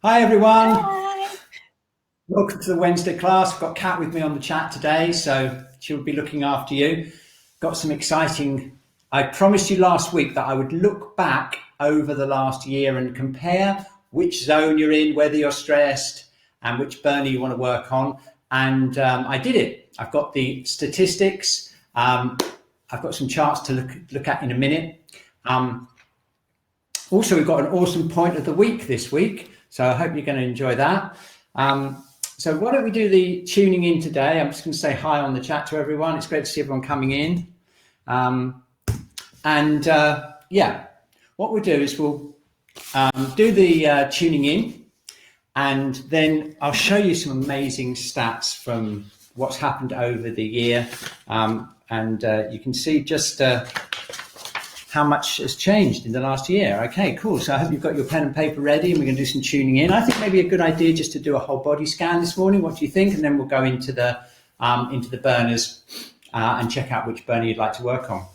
Hi everyone, Hi. welcome to the Wednesday class. I've got Kat with me on the chat today, so she'll be looking after you. Got some exciting, I promised you last week that I would look back over the last year and compare which zone you're in, whether you're stressed and which burner you want to work on. And I did it. I've got the statistics. I've got some charts to look at in a minute. Also, we've got an awesome point of the week this week, so I hope you're going to enjoy that. So why don't we do the tuning in today? I'm just going to say hi on the chat to everyone. It's great to see everyone coming in. Yeah, what we'll do is we'll do the tuning in, and then I'll show you some amazing stats from what's happened over the year. You can see just how much has changed in the last year. Okay, cool. So I hope you've got your pen and paper ready and we're going to do some tuning in. I think maybe a good idea just to do a whole body scan this morning. What do you think? And then we'll go into the burners and check out which burner you'd like to work on.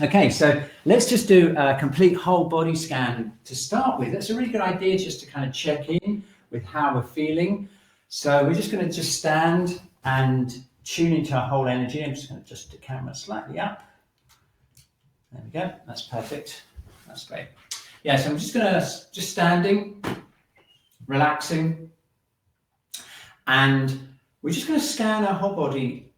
Okay, so let's just do a complete whole body scan to start with. That's a really good idea just to kind of check in with how we're feeling. So we're just going to just stand and tune into our whole energy. I'm just going to adjust the camera slightly up. There we go, that's perfect. That's great. Yeah, so I'm just standing, relaxing, and we're just going to scan our whole body.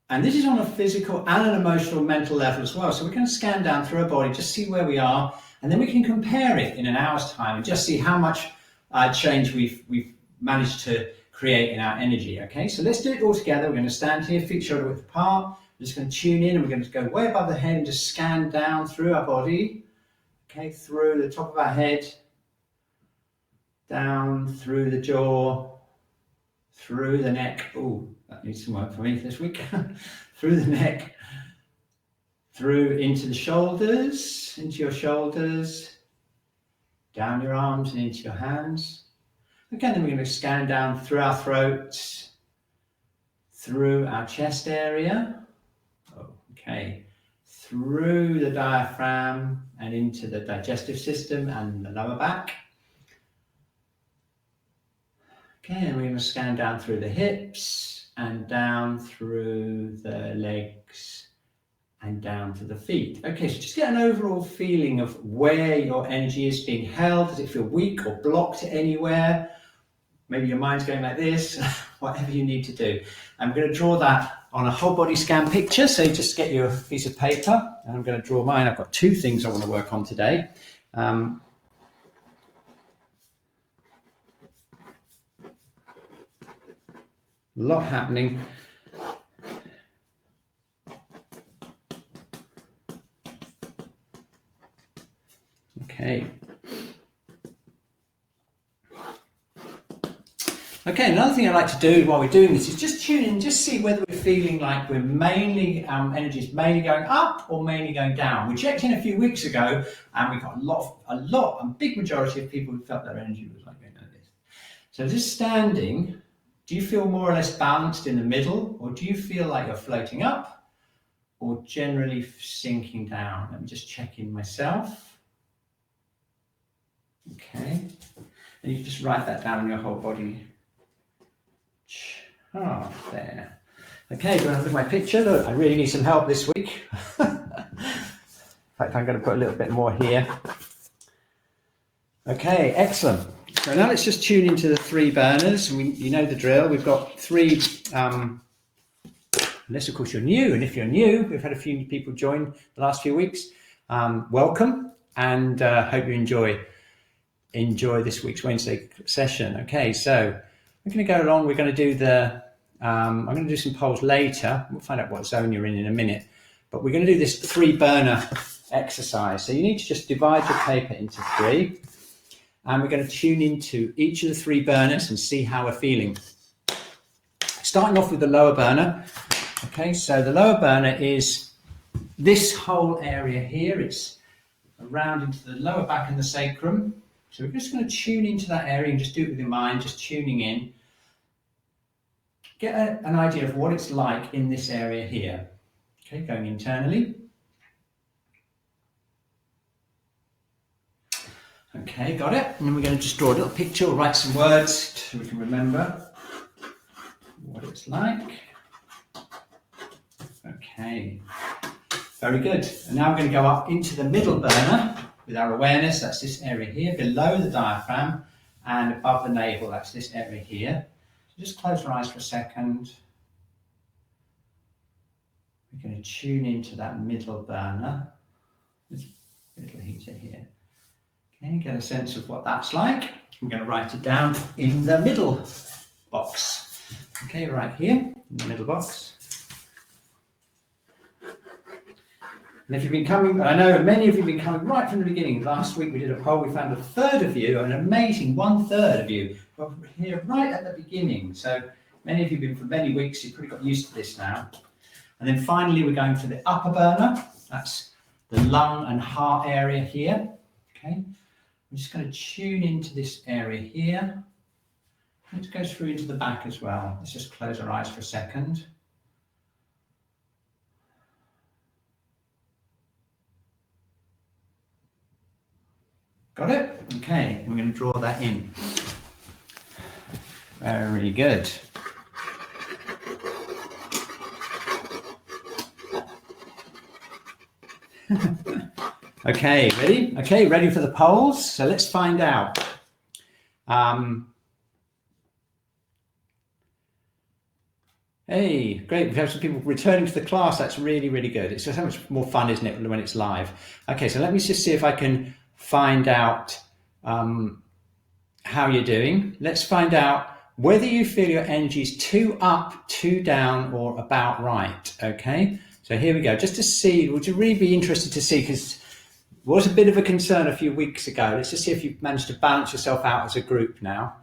And this is on a physical and an emotional, mental level as well. So we're going to scan down through our body, just see where we are, and then we can compare it in an hour's time and just see how much change we've managed to create in our energy. Okay, so let's do it all together. We're going to stand here, feet shoulder width apart. We're just going to tune in and we're going to go way above the head and just scan down through our body, okay, through the top of our head, down through the jaw, through the neck. Oh, that needs some work for me this week. Through the neck, through into the shoulders, into your shoulders, down your arms and into your hands. Again, then we're going to scan down through our throats, through our chest area. Okay, through the diaphragm and into the digestive system and the lower back. Okay, and we're going to scan down through the hips and down through the legs and down to the feet. Okay, so just get an overall feeling of where your energy is being held. Does it feel weak or blocked anywhere? Maybe your mind's going like this, whatever you need to do. I'm going to draw that on a whole body scan picture. So just get your piece of paper and I'm going to draw mine. I've got two things I want to work on today. A lot happening. Okay. Okay, another thing I like to do while we're doing this is just tune in, just see whether we're feeling like we're mainly, energy is mainly going up or mainly going down. We checked in a few weeks ago and we got a big majority of people who felt their energy was like going like this. So just standing, do you feel more or less balanced in the middle, or do you feel like you're floating up or generally sinking down? Let me just check in myself. Okay, and you can just write that down on your whole body. Oh, there. Okay, do you want to look at my picture? Look, I really need some help this week. In fact, I'm going to put a little bit more here. Okay, excellent. So now let's just tune into the three burners. You know the drill. We've got three, unless of course you're new, and if you're new, we've had a few people join the last few weeks. Welcome, and hope you enjoy this week's Wednesday session. Okay, so we're going to go along. We're going to do I'm going to do some polls later. We'll find out what zone you're in a minute. But we're going to do this three burner exercise. So you need to just divide your paper into three. And we're going to tune into each of the three burners and see how we're feeling. Starting off with the lower burner. Okay, so the lower burner is this whole area here. It's around into the lower back and the sacrum. So we're just going to tune into that area and just do it with your mind, just tuning in. Get an idea of what it's like in this area here. Okay, going internally. Okay, got it. And then we're going to just draw a little picture or write some words so we can remember what it's like. Okay, very good. And now we're going to go up into the middle burner with our awareness. That's this area here, below the diaphragm and above the navel. That's this area here. So just close our eyes for a second. We're going to tune into that middle burner. There's a little heater here. Okay, get a sense of what that's like. I'm going to write it down in the middle box. Okay, right here in the middle box. And if you've been coming, I know many of you have been coming right from the beginning. Last week we did a poll, we found a third of you, an amazing 1/3 of you, were here right at the beginning. So many of you have been for many weeks, you've pretty got used to this now. And then finally we're going to the upper burner. That's the lung and heart area here. Okay, I'm just going to tune into this area here. It goes through into the back as well. Let's just close our eyes for a second. Got it? Okay, we're going to draw that in. Very good. Okay, ready? Okay, ready for the polls? So let's find out. Hey, great. We have some people returning to the class. That's really, really good. It's so much more fun, isn't it, when it's live? Okay, so let me just see if I can find out how you're doing. Let's find out whether you feel your energy is too up, too down, or about right. Okay, so here we go. Just to see, would you really be interested to see, because it was a bit of a concern a few weeks ago. Let's just see if you've managed to balance yourself out as a group now.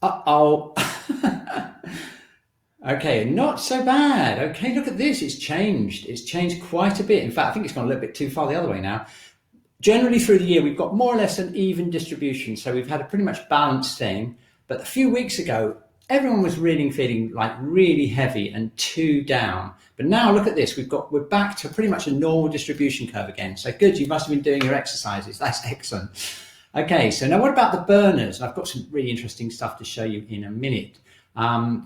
Uh-oh. Okay, not so bad. Okay, look at this. It's changed. It's changed quite a bit. In fact, I think it's gone a little bit too far the other way now. Generally through the year, we've got more or less an even distribution. So we've had a pretty much balanced thing. But a few weeks ago, everyone was really feeling like really heavy and too down. But now look at this. We're back to pretty much a normal distribution curve again. So good. You must have been doing your exercises. That's excellent. Okay, so now what about the burners? I've got some really interesting stuff to show you in a minute.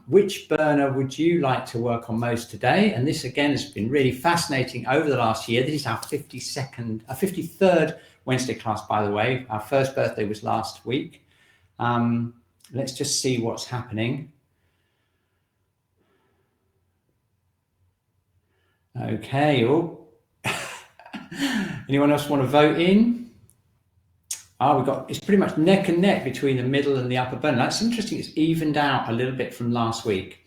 Which burner would you like to work on most today? And this again has been really fascinating over the last year. This is our 53rd Wednesday class, by the way. Our first birthday was last week. Let's just see what's happening. Okay. Oh. Anyone else want to vote in? It's pretty much neck and neck between the middle and the upper burner. That's interesting. It's evened out a little bit from last week.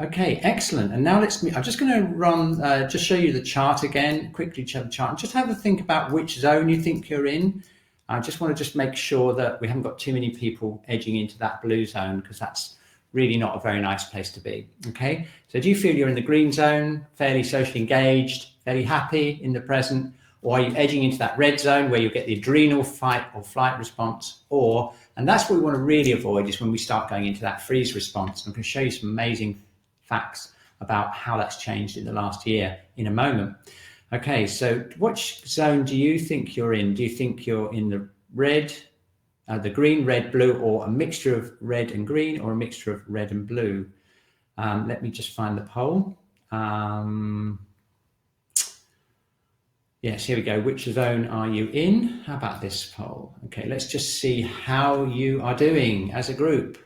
Okay, excellent. And now I'm just going to just show you the chart again, quickly show the chart, and just have a think about which zone you think you're in. I just want to just make sure that we haven't got too many people edging into that blue zone, because that's really not a very nice place to be. Okay, so do you feel you're in the green zone, fairly socially engaged, fairly happy in the present? Or are you edging into that red zone where you get the adrenal fight or flight response? And that's what we want to really avoid, is when we start going into that freeze response. I'm going to show you some amazing facts about how that's changed in the last year in a moment. Okay, so which zone do you think you're in? Do you think you're in the red, the green, red, blue, or a mixture of red and green, or a mixture of red and blue? Let me just find the poll. Yes, here we go. Which zone are you in? How about this poll? Okay, let's just see how you are doing as a group.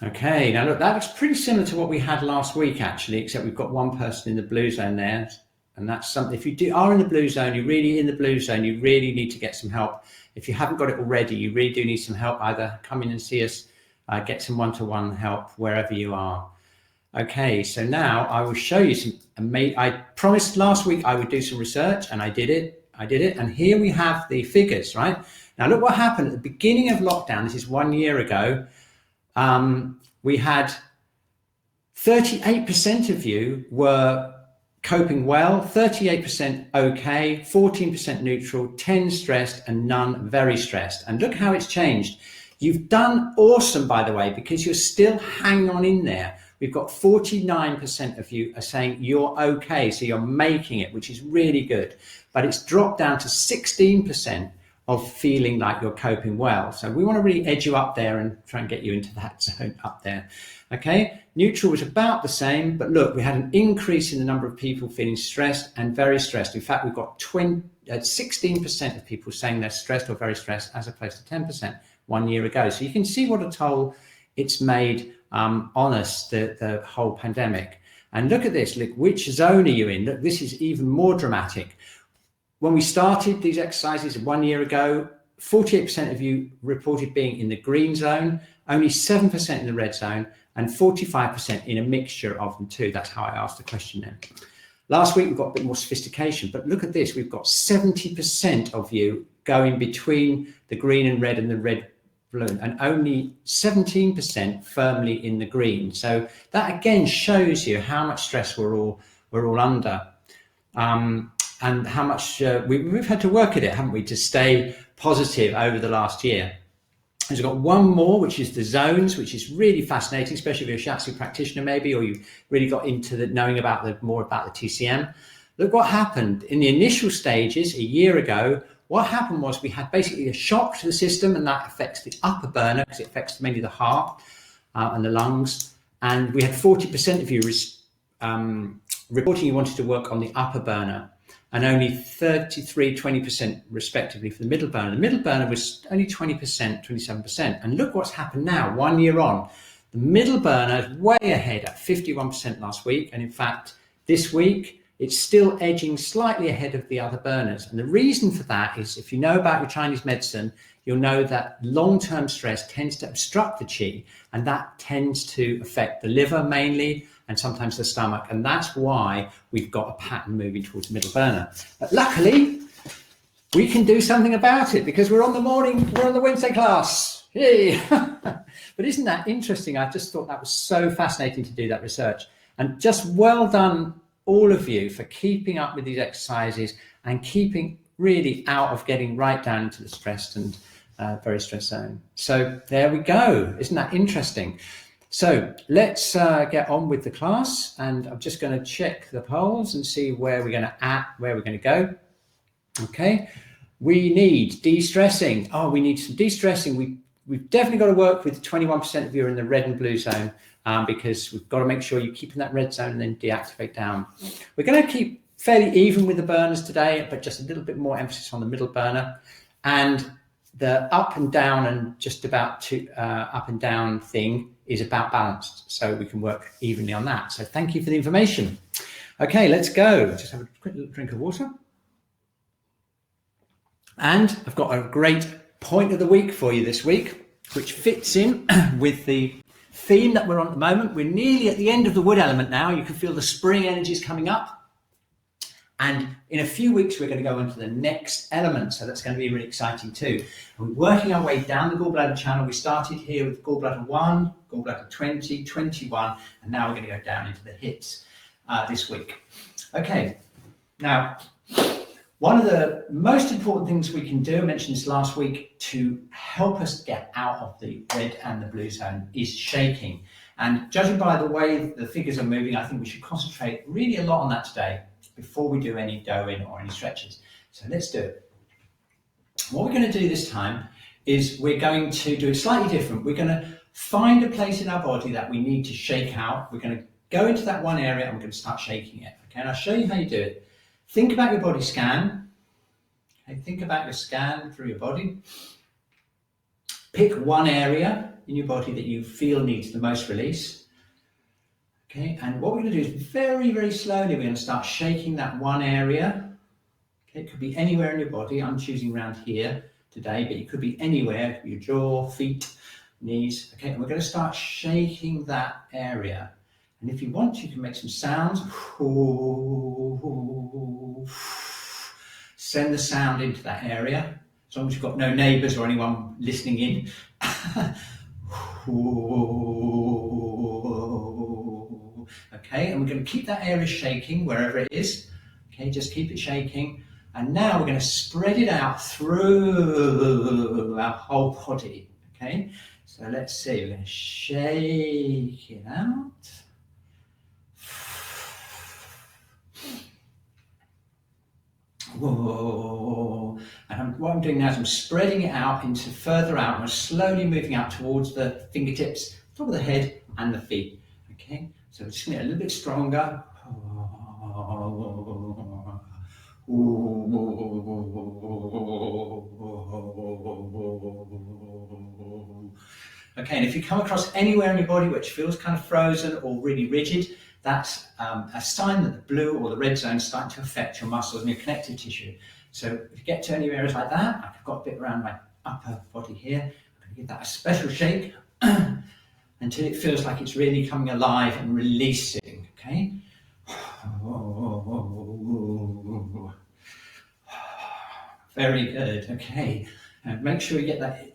Okay, now look, that looks pretty similar to what we had last week, actually, except we've got one person in the blue zone there. And that's something, if you are in the blue zone, you really need to get some help. If you haven't got it already, you really do need some help. Either come in and see us, get some one-to-one help wherever you are. Okay, so now I will show you some amazing. I promised last week I would do some research, and I did it. And here we have the figures, right? Now look what happened at the beginning of lockdown. This is 1 year ago. We had 38% of you were coping well, 38% okay, 14% neutral, 10 stressed, and none very stressed. And look how it's changed. You've done awesome, by the way, because you're still hanging on in there, we've got 49% of you are saying you're okay, so you're making it, which is really good. But it's dropped down to 16% of feeling like you're coping well. So we want to really edge you up there and try and get you into that zone up there. Okay, neutral was about the same, but look, we had an increase in the number of people feeling stressed and very stressed. In fact, we've got 16% of people saying they're stressed or very stressed, as opposed to 10% 1 year ago. So you can see what a toll it's made on us, the whole pandemic. And look at this, look, which zone are you in? Look, this is even more dramatic. When we started these exercises 1 year ago, 48% of you reported being in the green zone, only 7% in the red zone, and 45% in a mixture of them too. That's how I asked the question then. Last week, we've got a bit more sophistication, but look at this. We've got 70% of you going between the green and red and the red balloon, and only 17% firmly in the green. So that again shows you how much stress we're all under. And how much we've had to work at it, haven't we, to stay positive over the last year. And we've got one more, which is the zones, which is really fascinating, especially if you're a Shiatsu practitioner maybe, or you've really got into knowing about more about the TCM. Look what happened in the initial stages a year ago. What happened was we had basically a shock to the system, and that affects the upper burner because it affects mainly the heart and the lungs. And we had 40% of you reporting you wanted to work on the upper burner, and only 20% respectively for the middle burner. The middle burner was only 20%, 27%. And look what's happened now, 1 year on. The middle burner is way ahead at 51% last week. And in fact, this week, it's still edging slightly ahead of the other burners. And the reason for that is, if you know about your Chinese medicine, you'll know that long-term stress tends to obstruct the qi, and that tends to affect the liver mainly, and sometimes the stomach, and that's why we've got a pattern moving towards the middle burner. But luckily, we can do something about it because we're on the Wednesday class. Yay! But isn't that interesting? I just thought that was so fascinating to do that research. And just well done, all of you, for keeping up with these exercises and keeping really out of getting right down into the stressed and very stressed zone. So there we go. Isn't that interesting? So let's get on with the class, and I'm just going to check the polls and see where we're going to go. Okay, we need de-stressing. Oh, we need some de-stressing. We've definitely got to work with 21% of you in the red and blue zone because we've got to make sure you keep in that red zone and then deactivate down. We're going to keep fairly even with the burners today, but just a little bit more emphasis on the middle burner, and the up and down and just about up and down thing is about balanced, so we can work evenly on that. So thank you for the information. Okay, let's go. Just have a quick little drink of water. And I've got a great point of the week for you this week, which fits in with the theme that we're on at the moment. We're nearly at the end of the wood element now. You can feel the spring energies coming up. And in a few weeks, we're going to go into the next element. So that's going to be really exciting too. And we're working our way down the gallbladder channel. We started here with gallbladder 1, gallbladder 20, 21, and now we're going to go down into the hips this week. Okay, now, one of the most important things we can do, I mentioned this last week, to help us get out of the red and the blue zone is shaking. And judging by the way the figures are moving, I think we should concentrate really a lot on that today before we do any do-in or any stretches. So let's do it. What we're going to do this time is we're going to do it slightly different. We're going to find a place in our body that we need to shake out. We're going to go into that one area and we're going to start shaking it. Okay, and I'll show you how you do it. Think about your body scan. Okay, think about your scan through your body. Pick one area in your body that you feel needs the most release. Okay, and what we're going to do is very, very slowly, we're going to start shaking that one area. Okay, it could be anywhere in your body. I'm choosing around here today, but it could be anywhere. It could be your jaw, feet, knees. Okay, and we're going to start shaking that area. And if you want, you can make some sounds. Send the sound into that area, as long as you've got no neighbours or anyone listening in. Okay, and we're going to keep that area shaking wherever it is. Okay, just keep it shaking. And now we're going to spread it out through our whole body. Okay, so let's see, we're going to shake it out. Whoa. And what I'm doing now is I'm spreading it out into further out. I'm slowly moving out towards the fingertips, top of the head and the feet. Okay, so we're just going to get a little bit stronger. Okay, and if you come across anywhere in your body which feels kind of frozen or really rigid, that's a sign that the blue or the red zone is starting to affect your muscles and your connective tissue. So if you get to any areas like that, I've got a bit around my upper body here, I'm going to give that a special shake until it feels like it's really coming alive and releasing, okay? Very good, okay. And make sure you get that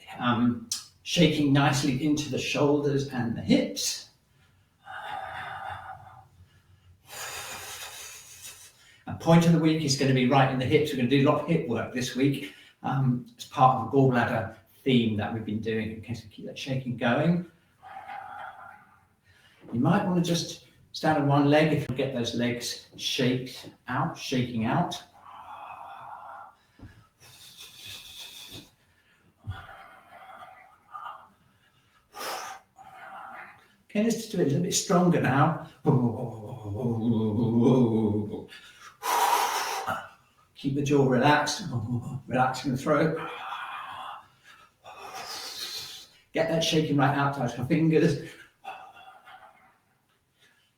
shaking nicely into the shoulders and the hips. And point of the week is going to be right in the hips. We're going to do a lot of hip work this week as part of the gallbladder theme that we've been doing. Okay, so keep that shaking going. You might want to just stand on one leg if you get those legs shaking out. Okay, let's just do it a little bit stronger now. Keep the jaw relaxed, relaxing the throat. Get that shaking right out towards your fingers.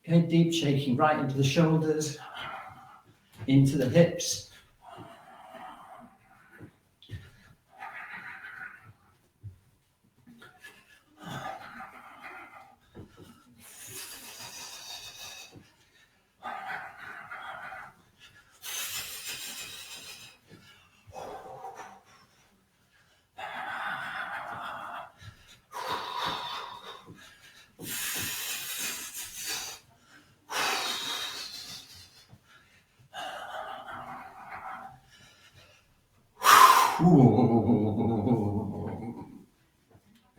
Okay, deep shaking right into the shoulders, into the hips.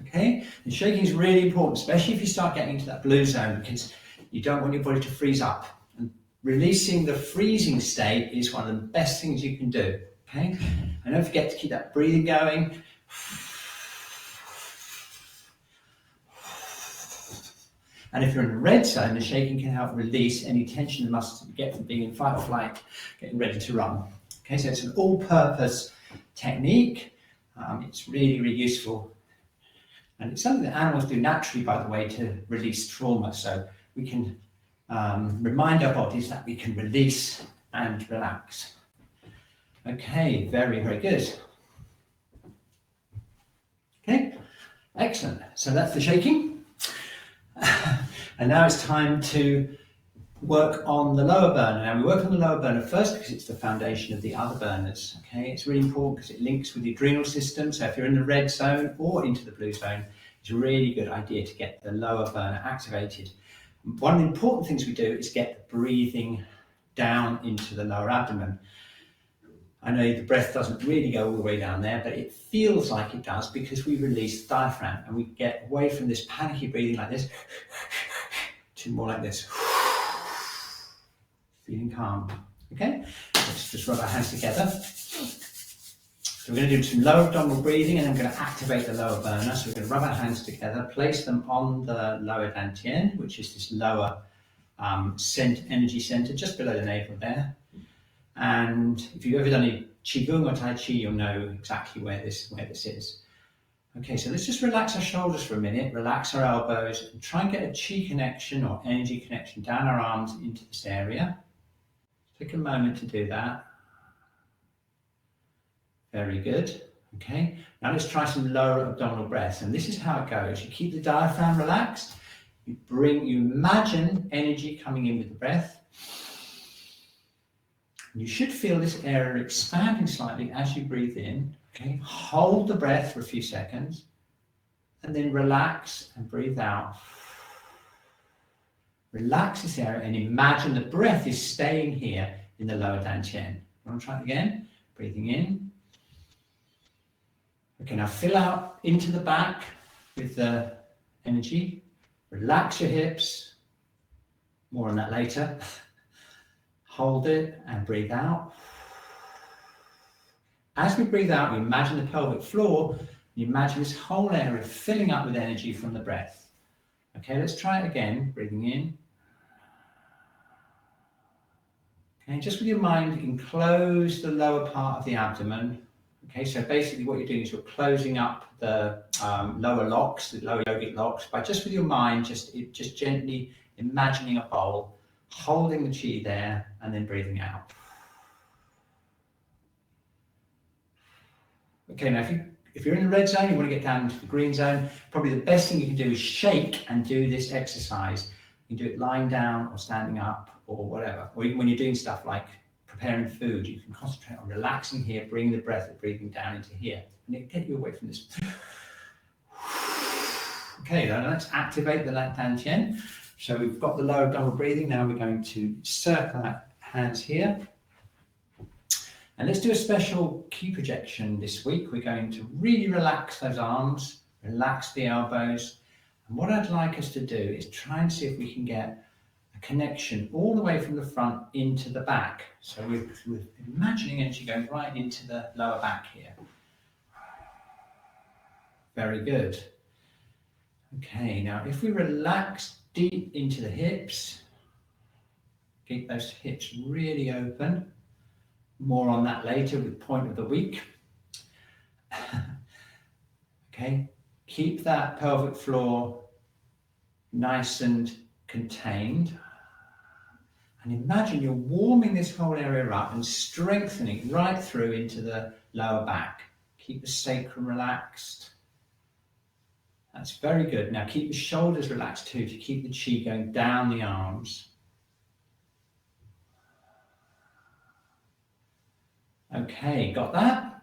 Okay, and shaking is really important, especially if you start getting into that blue zone, because you don't want your body to freeze up. And releasing the freezing state is one of the best things you can do. Okay, and don't forget to keep that breathing going. And if you're in the red zone, the shaking can help release any tension in the muscles that you get from being in fight or flight, getting ready to run. Okay, so it's an all-purpose technique. It's really, really useful. And it's something that animals do naturally, by the way, to release trauma. So we can remind our bodies that we can release and relax. Okay, very, very good. Okay, excellent. So that's the shaking. And now it's time to work on the lower burner. Now we work on the lower burner first because it's the foundation of the other burners. Okay, it's really important because it links with the adrenal system. So if you're in the red zone or into the blue zone, it's a really good idea to get the lower burner activated. One of the important things we do is get the breathing down into the lower abdomen. I know the breath doesn't really go all the way down there, but it feels like it does because we release the diaphragm and we get away from this panicky breathing like this to more like this. Feeling calm. Okay, let's just rub our hands together. So we're going to do some lower abdominal breathing and I'm going to activate the lower burner. So we're going to rub our hands together, place them on the lower dantian, which is this lower energy center just below the navel there. And if you've ever done any Qi Gong or Tai Chi, you'll know exactly where this is. Okay, so let's just relax our shoulders for a minute, relax our elbows, and try and get a Qi connection or energy connection down our arms into this area. Take a moment to do that. Very good. Okay, now let's try some lower abdominal breaths, and this is how it goes. You keep the diaphragm relaxed, you imagine energy coming in with the breath. You should feel this area expanding slightly as you breathe in. Okay, hold the breath for a few seconds and then relax and breathe out. Relax this area and imagine the breath is staying here in the lower dantian. Want to try it again? Breathing in. Okay, now fill out into the back with the energy. Relax your hips. More on that later. Hold it and breathe out. As we breathe out, we imagine the pelvic floor. You imagine this whole area filling up with energy from the breath. Okay, let's try it again. Breathing in. Okay, just with your mind, you can close the lower part of the abdomen. Okay, so basically what you're doing is you're closing up the lower locks, the lower yogic locks, by just with your mind, just gently imagining a bowl, holding the chi there, and then breathing out. Okay, now if you're in the red zone, you want to get down into the green zone, probably the best thing you can do is shake and do this exercise. You can do it lying down or standing up or whatever. Or even when you're doing stuff like preparing food, you can concentrate on relaxing here, bring the breath of breathing down into here, and it'll get you away from this. Okay, then let's activate the Dantian. So we've got the lower abdominal breathing. Now we're going to circle our hands here. And let's do a special Qi projection this week. We're going to really relax those arms, relax the elbows. And what I'd like us to do is try and see if we can get a connection all the way from the front into the back. So we're imagining energy going right into the lower back here. Very good. Okay, now if we relax deep into the hips, keep those hips really open. More on that later with point of the week. Okay, keep that pelvic floor nice and contained. And imagine you're warming this whole area up and strengthening right through into the lower back. Keep the sacrum relaxed. That's very good. Now keep the shoulders relaxed too, to keep the chi going down the arms. Okay, got that?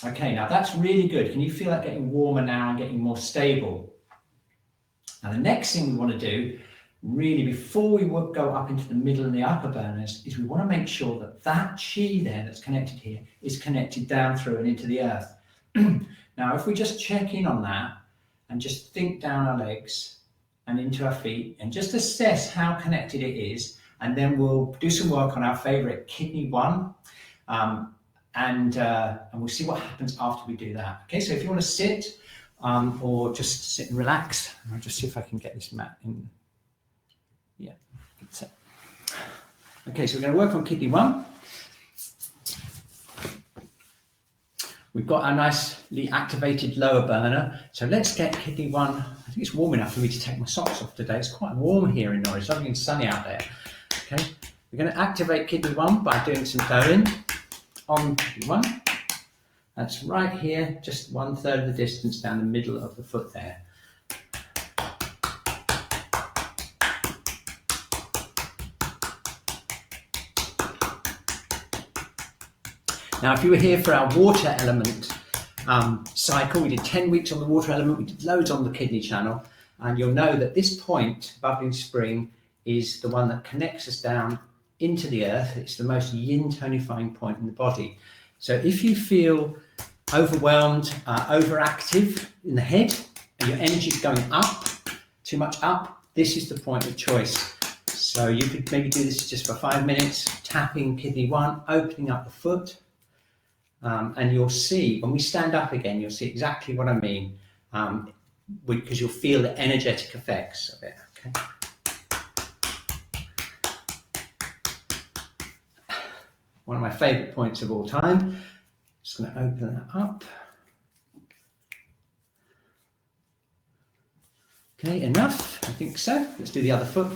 Okay, now that's really good. Can you feel that getting warmer now and getting more stable? Now the next thing we want to do, really before we go up into the middle and the upper burners, is we want to make sure that that chi there that's connected here is connected down through and into the earth. Now if we just check in on that and just think down our legs and into our feet and just assess how connected it is, and then we'll do some work on our favorite kidney 1. And we'll see what happens after we do that. Okay, so if you want to sit or just sit and relax, I'll just see if I can get this mat in. Yeah, that's it. Okay, so we're going to work on kidney 1. We've got our nicely activated lower burner. So let's get kidney 1. I think it's warm enough for me to take my socks off today. It's quite warm here in Norwich, lovely and sunny out there. Okay, we're going to activate kidney 1 by doing some going on kidney 1. That's right here, just 1/3 of the distance down the middle of the foot there. Now, if you were here for our water element cycle, we did 10 weeks on the water element, we did loads on the kidney channel, and you'll know that this point, bubbling spring, is the one that connects us down into the earth. It's the most yin tonifying point in the body. So if you feel overwhelmed, overactive in the head, and your energy is going up, too much up, this is the point of choice. So you could maybe do this just for 5 minutes, tapping kidney 1, opening up the foot, and you'll see, when we stand up again, you'll see exactly what I mean, because you'll feel the energetic effects of it. Okay. One of my favourite points of all time. Just going to open that up. Okay, enough? I think so. Let's do the other foot.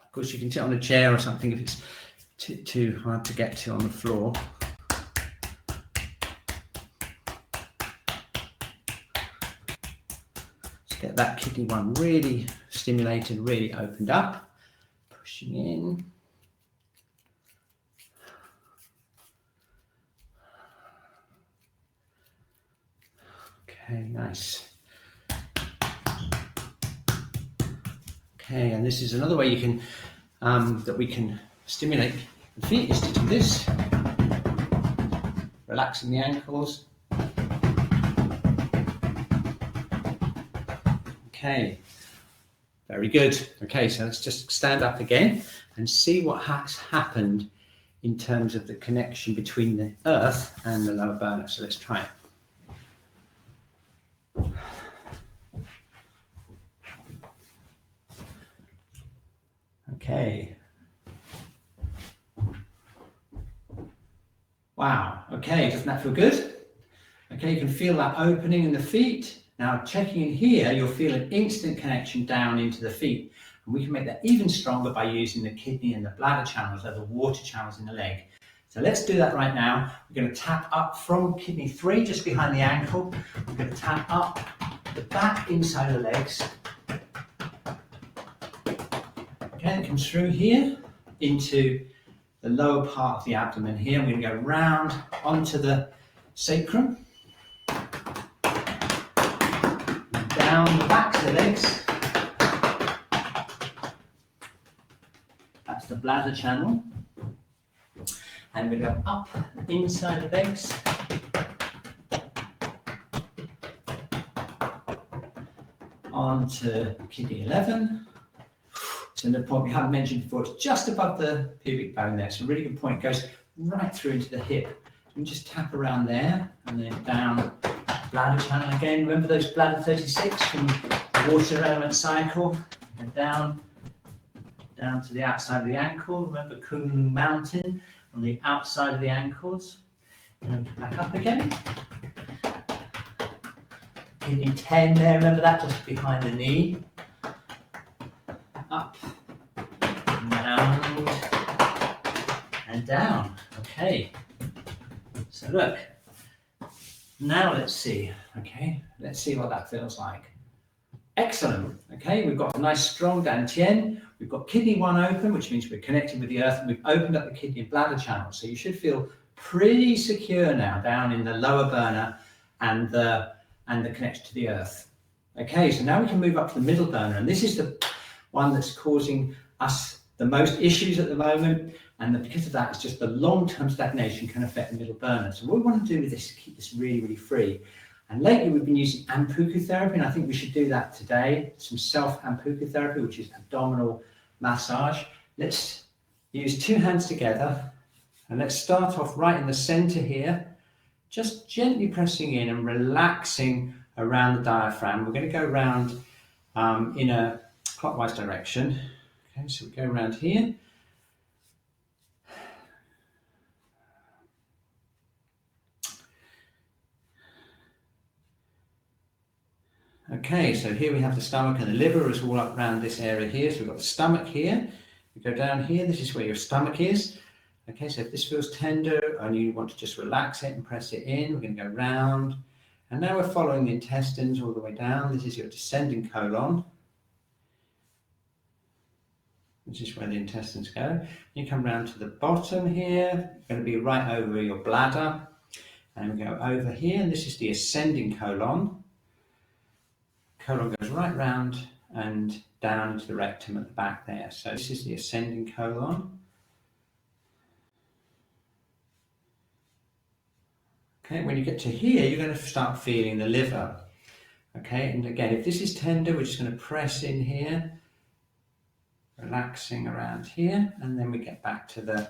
Of course, you can sit on a chair or something if it's too hard to get to on the floor. Let's get that kidney 1 really stimulated, really opened up. Pushing in. Okay, nice. Okay, and this is another way you can that we can stimulate the feet, is to do this, relaxing the ankles. Okay, very good. Okay, so let's just stand up again and see what has happened in terms of the connection between the earth and the lower burner. So let's try it. Okay. Wow, okay, doesn't that feel good? Okay, you can feel that opening in the feet. Now checking in here, you'll feel an instant connection down into the feet. And we can make that even stronger by using the kidney and the bladder channels, or the water channels in the leg. So let's do that right now. We're going to tap up from kidney 3, just behind the ankle. We're going to tap up the back inside of the legs. Okay, it comes through here into the lower part of the abdomen here. We're going to go round onto the sacrum. Down the backs of the legs. That's the bladder channel. And we go up inside the legs. Onto kidney 11. So the point we haven't mentioned before, it's just above the pubic bone there. It's a really good point. It goes right through into the hip. You can just tap around there and then down bladder channel again. Remember those bladder 36 from the water element cycle? And down to the outside of the ankle. Remember Kung Mountain on the outside of the ankles. And back up again. Kidney 10 there, remember that, just behind the knee. Up, round, and down. Okay. So look. Now let's see. Okay, let's see what that feels like. Excellent. Okay, we've got a nice strong dantian. We've got kidney 1 open, which means we're connected with the earth, and we've opened up the kidney and bladder channel. So you should feel pretty secure now down in the lower burner and the connection to the earth. Okay, so now we can move up to the middle burner, and this is the one that's causing us the most issues at the moment, and because of that, it's just the long-term stagnation can affect the middle burner. So what we want to do with this is keep this really, really free. And lately we've been using Anpuku therapy, and I think we should do that today. Some self-Anpuku therapy, which is abdominal massage. Let's use 2 hands together, and let's start off right in the center here, just gently pressing in and relaxing around the diaphragm. We're going to go around in a clockwise direction. Okay, so we go around here. Okay, so here we have the stomach, and the liver is all up around this area here. So we've got the stomach here. We go down here. This is where your stomach is. Okay, so if this feels tender and you want to just relax it and press it in, we're going to go round. And now we're following the intestines all the way down. This is your descending colon, which is where the intestines go. You come round to the bottom here. You're going to be right over your bladder. And we go over here, and this is the ascending colon. Colon goes right round and down to the rectum at the back there. So this is the ascending colon. Okay, when you get to here, you're going to start feeling the liver. Okay, and again, if this is tender, we're just going to press in here, relaxing around here, and then we get back to the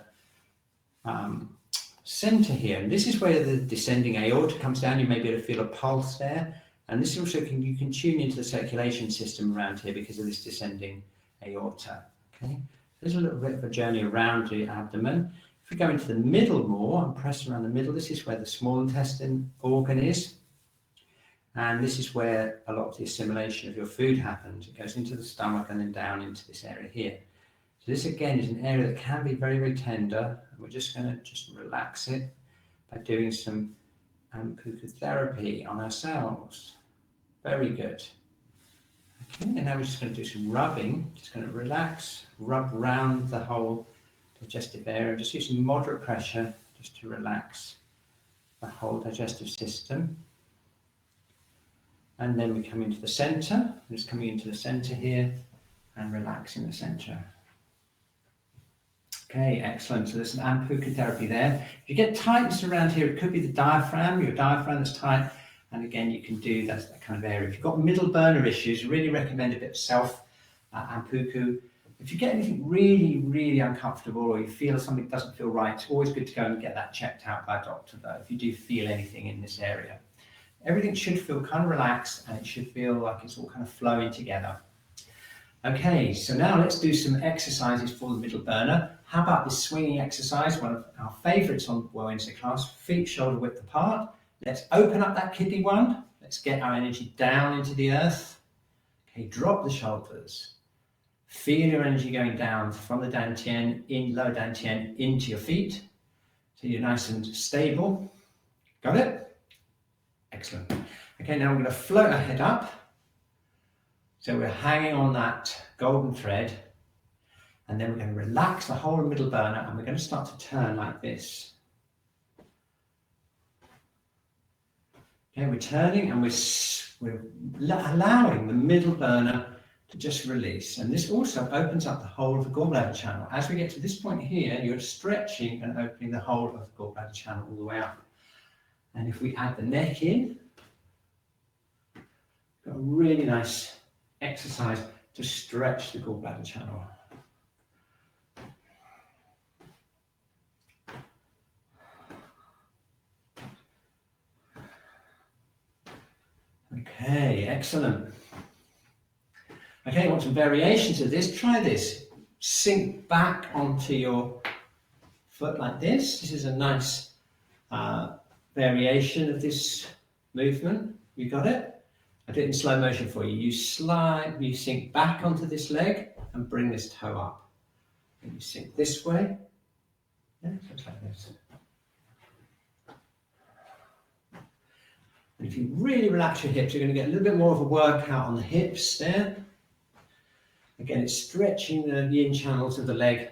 center here. And this is where the descending aorta comes down. You may be able to feel a pulse there. And this also you can tune into the circulation system around here because of this descending aorta. Okay, there's a little bit of a journey around the abdomen. If we go into the middle more and press around the middle, this is where the small intestine organ is. And this is where a lot of the assimilation of your food happens. It goes into the stomach and then down into this area here. So this again is an area that can be very, very tender. We're just going to relax it by doing some Anpuku therapy on ourselves. Very good. Okay, and now we're just going to do some rubbing. Just going to relax, rub around the whole digestive area, just using moderate pressure just to relax the whole digestive system. And then we come into the center. We're just coming into the center here and relaxing the center. Okay, excellent. So there's some Anpuku therapy there. If you get tightness around here, it could be the diaphragm, your diaphragm that's tight. And again, you can do that kind of area. If you've got middle burner issues, really recommend a bit of self ampuku. If you get anything really, really uncomfortable, or you feel something doesn't feel right, it's always good to go and get that checked out by a doctor, though, if you do feel anything in this area. Everything should feel kind of relaxed, and it should feel like it's all kind of flowing together. Okay, so now let's do some exercises for the middle burner. How about this swinging exercise, one of our favourites on Wednesday class, feet shoulder width apart. Let's open up that kidney one. Let's get our energy down into the earth. Okay, drop the shoulders. Feel your energy going down from the dantian, lower dantian, into your feet. So you're nice and stable. Got it? Excellent. Okay, now we're going to float our head up. So we're hanging on that golden thread. And then we're going to relax the whole middle burner, and we're going to start to turn like this. Okay, we're turning, and we're allowing the middle burner to just release. And this also opens up the whole of the gallbladder channel. As we get to this point here, you're stretching and opening the whole of the gallbladder channel all the way up. And if we add the neck in, got a really nice exercise to stretch the gallbladder channel. Okay, excellent. Okay, you want some variations of this? Try this. Sink back onto your foot like this. This is a nice variation of this movement. You got it? I did it in slow motion for you. You sink back onto this leg and bring this toe up. And you sink this way. Yeah, just like this. And if you really relax your hips, you're going to get a little bit more of a workout on the hips there. Again, it's stretching the yin channels of the leg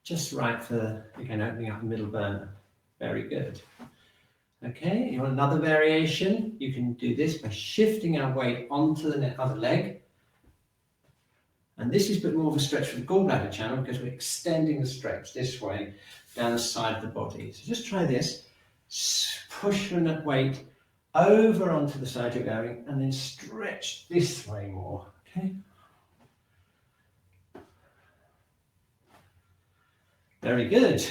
just right for, again, opening up the middle burner. Very good. Okay, you want another variation? You can do this by shifting our weight onto the other leg. And this is a bit more of a stretch for the gallbladder channel because we're extending the stretch this way down the side of the body. So just try this. Push the weight over onto the side you're going, and then stretch this way more. Okay. Very good.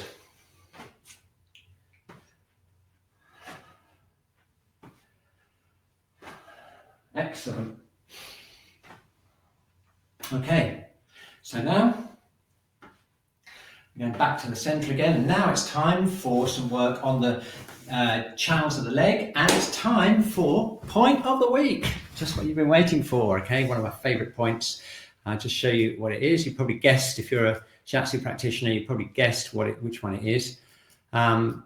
Excellent. Okay, so now we're going back to the center again, and now it's time for some work on the channels of the leg, and it's time for point of the week. Just what you've been waiting for, okay? One of my favorite points. I'll just show you what it is. You probably guessed, if you're a Shiatsu practitioner, you probably guessed which one it is.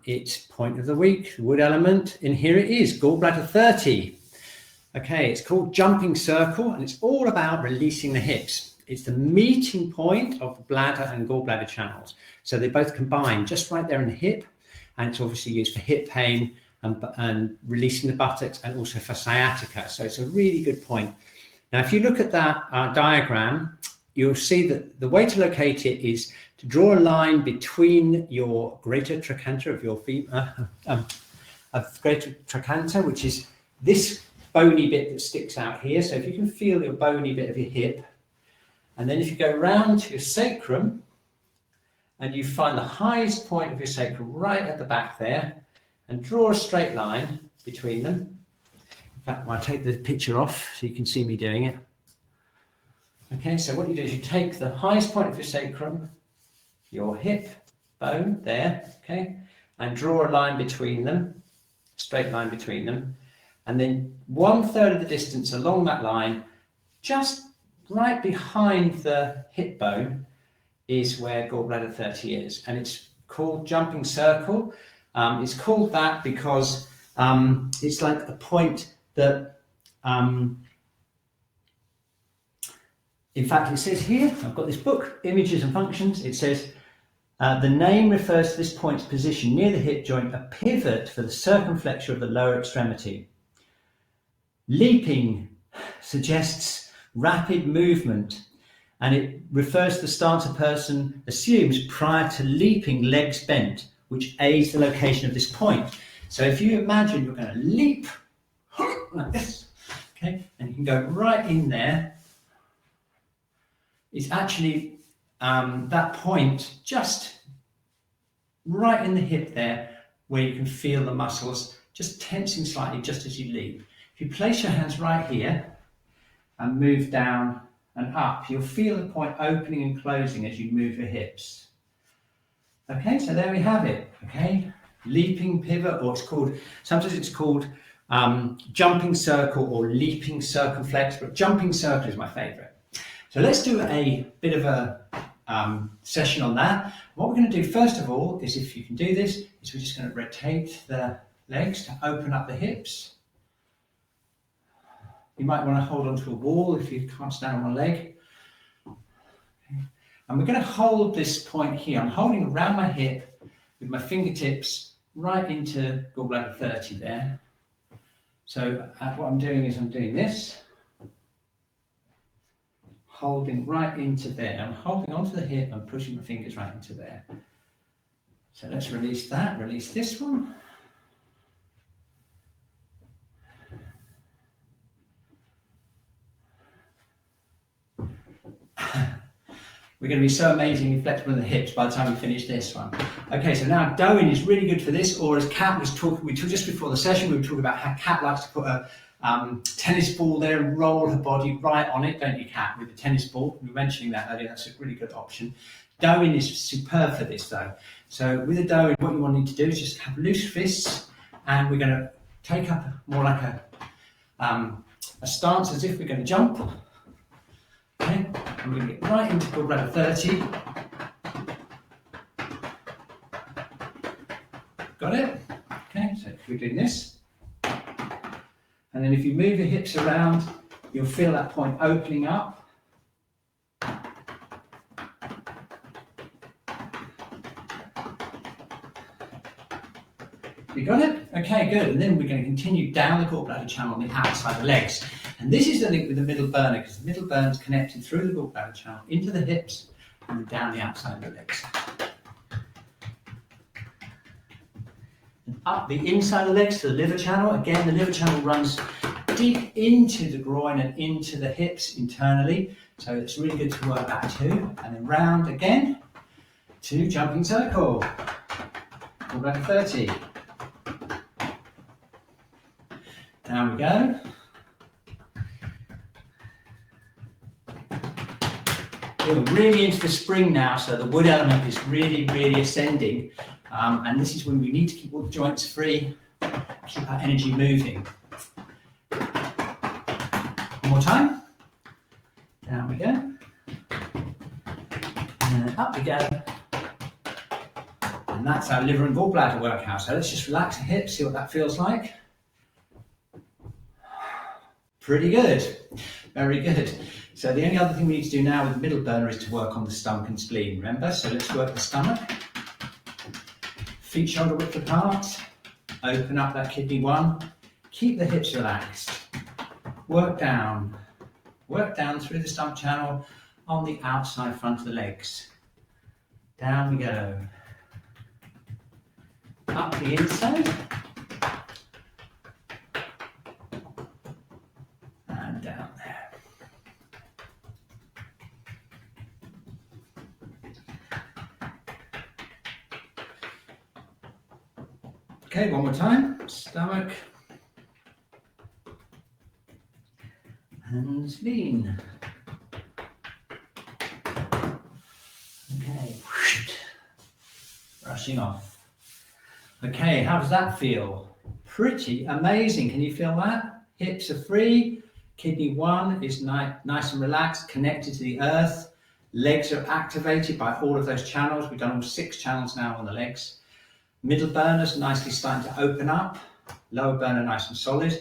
It's point of the week, wood element, and here it is, gallbladder 30. Okay, it's called jumping circle, and it's all about releasing the hips. It's the meeting point of the bladder and gallbladder channels. So they both combine just right there in the hip, and it's obviously used for hip pain and releasing the buttocks, and also for sciatica. So it's a really good point. Now, if you look at that diagram, you'll see that the way to locate it is to draw a line between your greater trochanter of your femur, greater trochanter, which is this bony bit that sticks out here. So if you can feel your bony bit of your hip, and then if you go round to your sacrum, and you find the highest point of your sacrum right at the back there, and draw a straight line between them. In fact, I'll take the picture off so you can see me doing it. Okay, so what you do is you take the highest point of your sacrum, your hip bone there, okay, and draw a line between them, straight line between them, and then 1/3 of the distance along that line, just right behind the hip bone, is where gallbladder 30 is, and it's called jumping circle. It's called that because it's like a point that, in fact, it says here, I've got this book, Images and Functions, it says, the name refers to this point's position near the hip joint, a pivot for the circumflexure of the lower extremity. Leaping suggests rapid movement, and it refers to the stance a person assumes prior to leaping, legs bent, which aids the location of this point. So if you imagine you're going to leap like this. Okay, and you can go right in there. It's actually that point just right in the hip there where you can feel the muscles just tensing slightly just as you leap. If you place your hands right here and move down and up, you'll feel the point opening and closing as you move your hips. Okay, so there we have it. Okay, leaping pivot, or sometimes it's called jumping circle or leaping circumflex, but jumping circle is my favorite. So let's do a bit of a session on that. What we're going to do first of all is, if you can do this, is we're just going to rotate the legs to open up the hips. You might want to hold onto a wall if you can't stand on one leg. Okay. And we're going to hold this point here. I'm holding around my hip with my fingertips right into gallbladder 30 there. So what I'm doing is I'm doing this, holding right into there. I'm holding onto the hip and pushing my fingers right into there. So let's release that, release this one. We're going to be so amazingly flexible in the hips by the time we finish this one. Okay, so now Doing is really good for this, or as Kat was talking, we talked just before the session, we were talking about how Kat likes to put a tennis ball there and roll her body right on it, don't you, Kat, with the tennis ball? We were mentioning that earlier, that's a really good option. Doing is superb for this though. So with the Doing, what you want to need to do is just have loose fists, and we're going to take up more like a stance as if we're going to jump. Okay, and we're going to get right into gallbladder 30. Got it? Okay, so we're doing this. And then if you move your hips around, you'll feel that point opening up. You got it? Okay, good. And then we're going to continue down the gallbladder channel on the outside of the legs. And this is the link with the middle burner, because the middle burner is connected through the gallbladder channel into the hips and then down the outside of the legs. And up the inside of the legs to the liver channel. Again, the liver channel runs deep into the groin and into the hips internally. So it's really good to work that too. And then round again to jumping circle. Gallbladder 30. Down we go. We're really into the spring now, so the wood element is really, really ascending. And this is when we need to keep all the joints free, keep our energy moving. One more time. Down we go. And up we go. And that's our liver and gallbladder workout. So let's just relax the hips, see what that feels like. Pretty good. Very good. So the only other thing we need to do now with the middle burner is to work on the stomach and spleen, remember? So let's work the stomach. Feet shoulder width apart. Open up that kidney 1. Keep the hips relaxed. Work down through the stomach channel on the outside front of the legs. Down we go. Up the inside. And down there. Okay, one more time. Stomach. And spleen. Okay. Brushing off. Okay, how does that feel? Pretty amazing. Can you feel that? Hips are free. Kidney 1 is nice and relaxed, connected to the earth. Legs are activated by all of those channels. We've done all 6 channels now on the legs. Middle burner's nicely starting to open up. Lower burner nice and solid.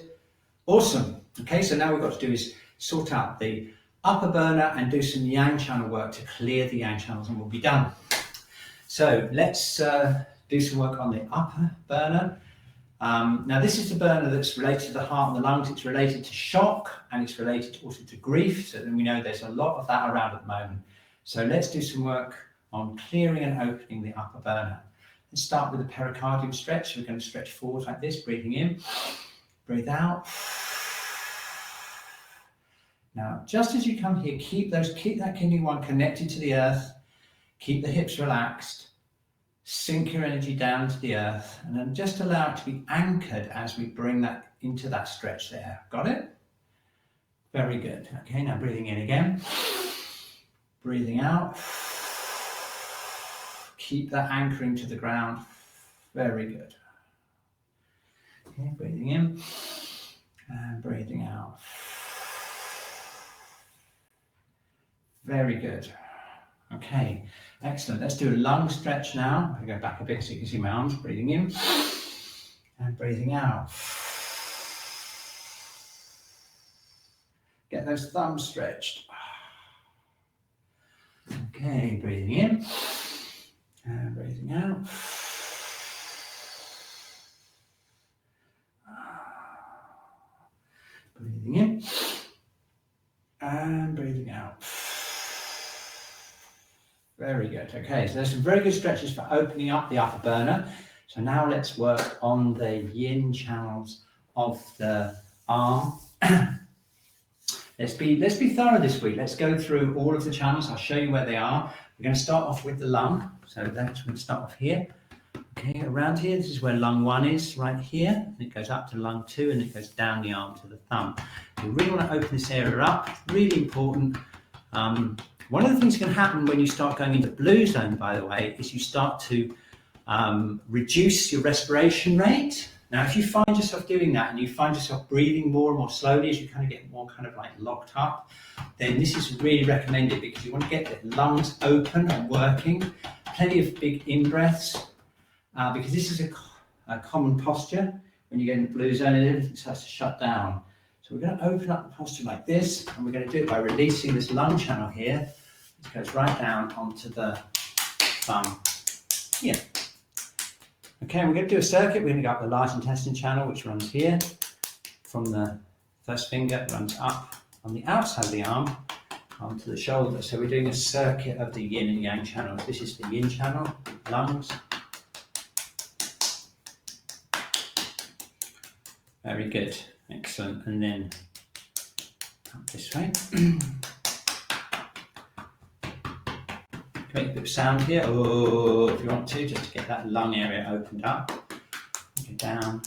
Awesome. Okay, so now what we've got to do is sort out the upper burner and do some yang channel work to clear the yang channels, and we'll be done. So let's do some work on the upper burner. Now this is the burner that's related to the heart and the lungs. It's related to shock, and it's related also to grief. So then we know there's a lot of that around at the moment. So let's do some work on clearing and opening the upper burner. Let's start with the pericardium stretch. We're going to stretch forward like this, breathing in, breathe out. Now, just as you come here, keep that kidney one connected to the earth, keep the hips relaxed, sink your energy down to the earth, and then just allow it to be anchored as we bring that into that stretch there. Got it? Very good. Okay, now breathing in again. Breathing out. Keep that anchoring to the ground. Very good. Okay, breathing in and breathing out. Very good. Okay, excellent. Let's do a lung stretch now. I'll go back a bit so you can see my arms. Breathing in and breathing out. Get those thumbs stretched. Okay, breathing in and breathing out. Breathing in and breathing out. Very good. Okay, so there's some very good stretches for opening up the upper burner. So now let's work on the yin channels of the arm. Let's be thorough this week. Let's go through all of the channels. I'll show you where they are. We're going to start off with the lung. So that's going to start off here. Okay, around here, this is where lung 1 is, right here. And it goes up to lung 2 and it goes down the arm to the thumb. We really want to open this area up. It's really important. One of the things that can happen when you start going into blue zone, by the way, is you start to reduce your respiration rate. Now, if you find yourself doing that and you find yourself breathing more and more slowly as you kind of get more kind of like locked up, then this is really recommended because you want to get the lungs open and working. Plenty of big in-breaths because this is a common posture. When you get in the blue zone, everything starts to shut down. So we're going to open up the posture like this, and we're going to do it by releasing this lung channel here. It goes right down onto the thumb here. Okay, we're going to do a circuit. We're going to go up the large intestine channel, which runs here. From the first finger, runs up on the outside of the arm, onto the shoulder. So we're doing a circuit of the yin and yang channels. This is the yin channel, lungs. Very good. Excellent. And then up this way. Make a bit of sound here, oh, if you want to, just to get that lung area opened up. Go down.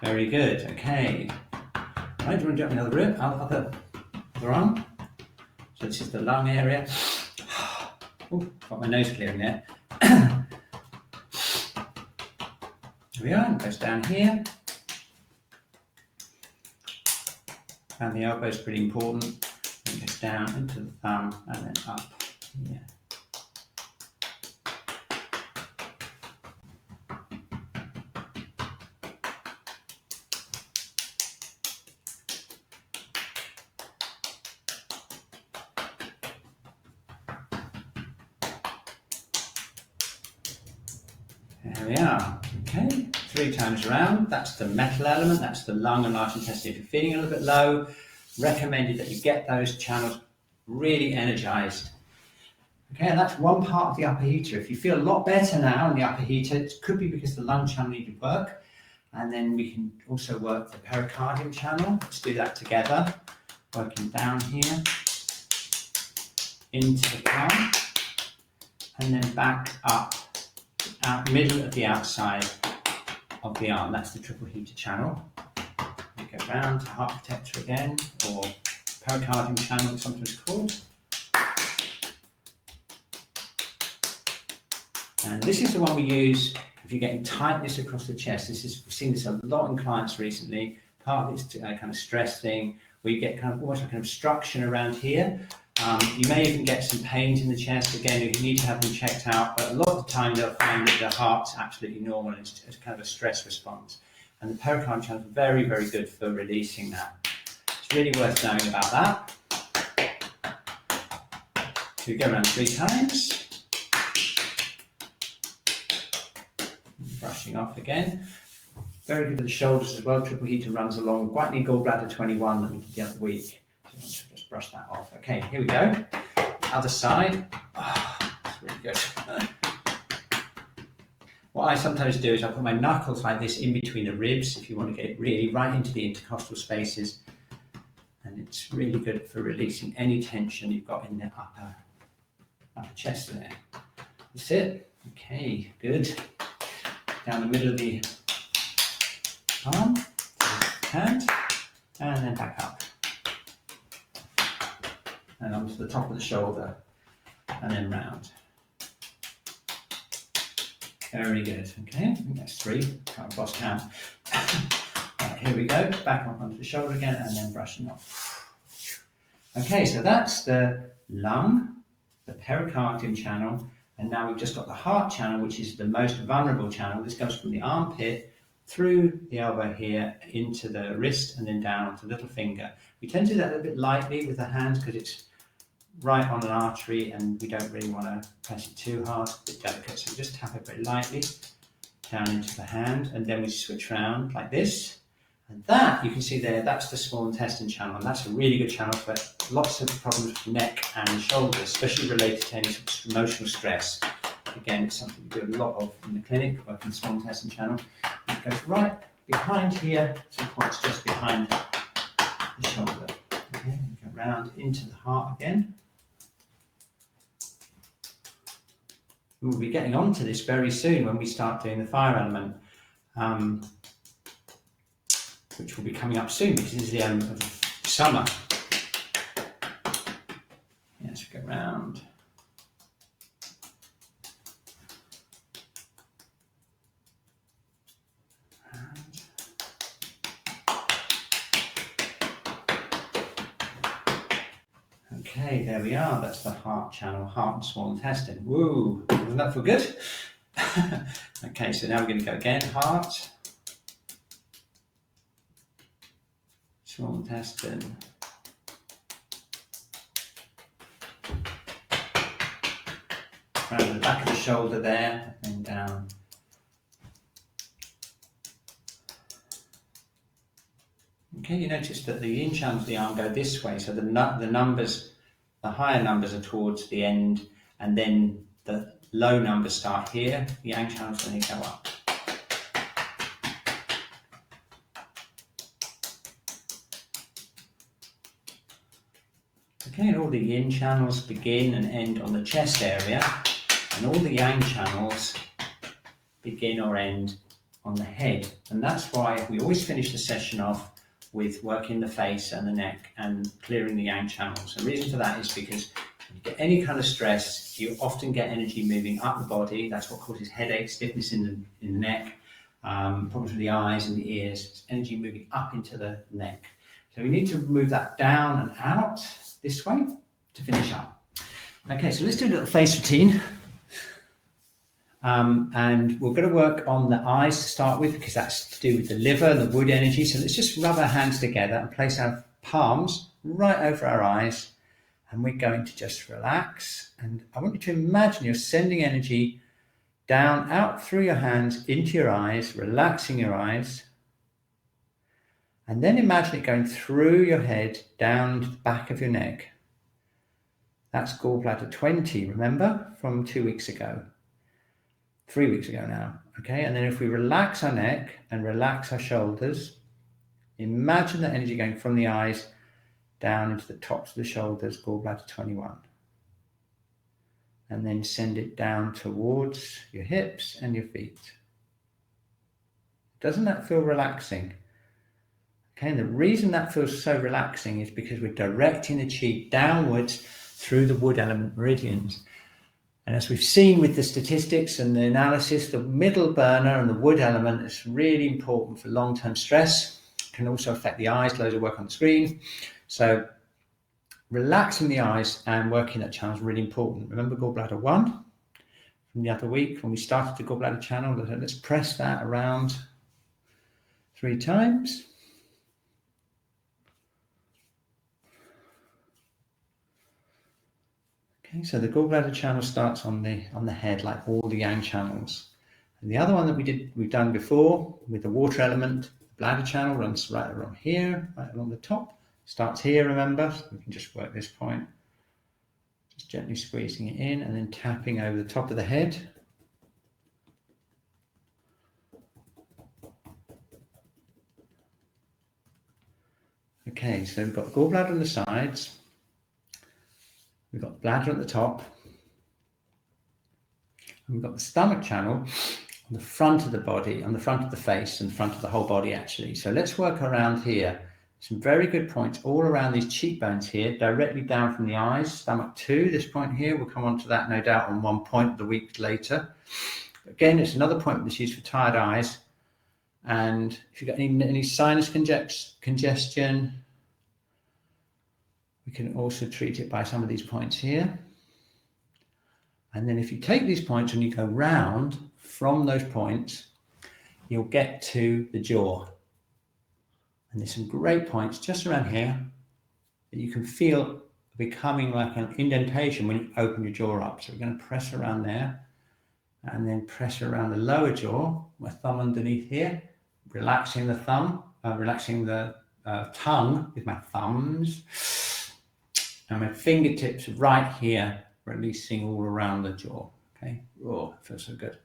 Very good. Okay. Right, do you want to jump in the other room? Other arm. So this is the lung area. Oh, got my nose clearing there. Here we are, it goes down here. And the elbow is pretty important. It goes down into the thumb and then up here. There we are. Okay, 3 times around. That's the metal element, that's the lung and large intestine. If you're feeling a little bit low, recommended that you get those channels really energized. Okay, and that's one part of the upper heater. If you feel a lot better now in the upper heater, it could be because the lung channel needed work. And then we can also work the pericardium channel. Let's do that together. Working down here, into the palm, and then back up, out middle of the outside of the arm. That's the triple heater channel. We go round to heart protector again, or pericardium channel, it's sometimes called. And this is the one we use if you're getting tightness across the chest. We've seen this a lot in clients recently. Part of it's kind of stress thing, where you get kind of almost like an obstruction around here. You may even get some pains in the chest. Again, you need to have them checked out, but a lot of the time they'll find that the heart's absolutely normal and it's kind of a stress response. And the pericardium channel is very, very good for releasing that. It's really worth knowing about that. So we go around 3 times. Brushing off again. Very good for the shoulders as well. Triple heater runs along. Quite near Gallbladder 21 that we did the other week. So just brush that off. Okay, here we go. Other side. Oh, that's really good. What I sometimes do is I put my knuckles like this in between the ribs if you want to get it really right into the intercostal spaces. And it's really good for releasing any tension you've got in the upper chest there. That's it. Okay, good. Down the middle of the arm, hand, and then back up. And onto the top of the shoulder, and then round. Very good. Okay, I think that's 3. Can't lost count. Right, here we go. Back up onto the shoulder again, and then brushing off. Okay, so that's the lung, the pericardium channel, and now we've just got the heart channel, which is the most vulnerable channel. This goes from the armpit through the elbow here into the wrist and then down onto the little finger. We tend to do that a little bit lightly with the hands because it's right on an artery and we don't really want to press it too hard, it's a bit delicate, so we just tap it very lightly down into the hand, and then we switch around like this. And that, you can see there, that's the small intestine channel, and that's a really good channel for lots of problems with neck and shoulders, especially related to any sort of emotional stress. Again, it's something we do a lot of in the clinic, working the small intestine channel. It goes right behind here, so it's just behind the shoulder. Okay, go round into the heart again. We'll be getting onto this very soon when we start doing the fire element, which will be coming up soon because this is the element of summer. Yes, we go round. Okay, there we are. That's the heart channel, heart and small intestine. Woo! Doesn't that feel good? Okay, so now we're going to go again. Heart, small intestine, around the back of the shoulder there, and down. Okay, you notice that the yin channels of the arm go this way, so the numbers, the higher numbers are towards the end, and then the low numbers start here. The yang channels then go up. Okay, and all the yin channels begin and end on the chest area, and all the yang channels begin or end on the head. And that's why we always finish the session off with working the face and the neck and clearing the yang channels. The reason for that is because when you get any kind of stress, you often get energy moving up the body. That's what causes headache, stiffness in the neck, problems with the eyes and the ears. It's energy moving up into the neck. So we need to move that down and out this way to finish up. Okay, so let's do a little face routine. And we're going to work on the eyes to start with because that's to do with the liver, the wood energy. So let's just rub our hands together and place our palms right over our eyes. And we're going to just relax. And I want you to imagine you're sending energy down, out through your hands, into your eyes, relaxing your eyes. And then imagine it going through your head, down to the back of your neck. That's gallbladder 20, remember, from 2 weeks ago. 3 weeks ago now, okay? And then if we relax our neck and relax our shoulders, imagine the energy going from the eyes down into the tops of the shoulders, gallbladder 21. And then send it down towards your hips and your feet. Doesn't that feel relaxing? Okay, and the reason that feels so relaxing is because we're directing the chi downwards through the wood element meridians. And as we've seen with the statistics and the analysis, the middle burner and the wood element is really important for long-term stress. It can also affect the eyes, loads of work on the screen. So relaxing the eyes and working that channel is really important. Remember gallbladder 1 from the other week when we started the gallbladder channel? Let's press that around 3 times. Okay, so the gallbladder channel starts on the head, like all the yang channels. And the other one that we've done before with the water element, the bladder channel runs right along here, right along the top. Starts here, remember? So we can just work this point. Just gently squeezing it in and then tapping over the top of the head. Okay, so we've got gallbladder on the sides, we've got bladder at the top, and we've got the stomach channel on the front of the body, on the front of the face, and the front of the whole body actually. So let's work around here. Some very good points all around these cheekbones here, directly down from the eyes, stomach to this point here. We'll come on to that no doubt on one point of the week later. Again, it's another point that's used for tired eyes. And if you've got any sinus congestion, we can also treat it by some of these points here. And then if you take these points and you go round from those points, you'll get to the jaw. And there's some great points just around here that you can feel becoming like an indentation when you open your jaw up. So we're going to press around there and then press around the lower jaw, my thumb underneath here, relaxing the thumb, relaxing the tongue with my thumbs, and my fingertips right here, releasing all around the jaw. Okay, oh, it feels so good.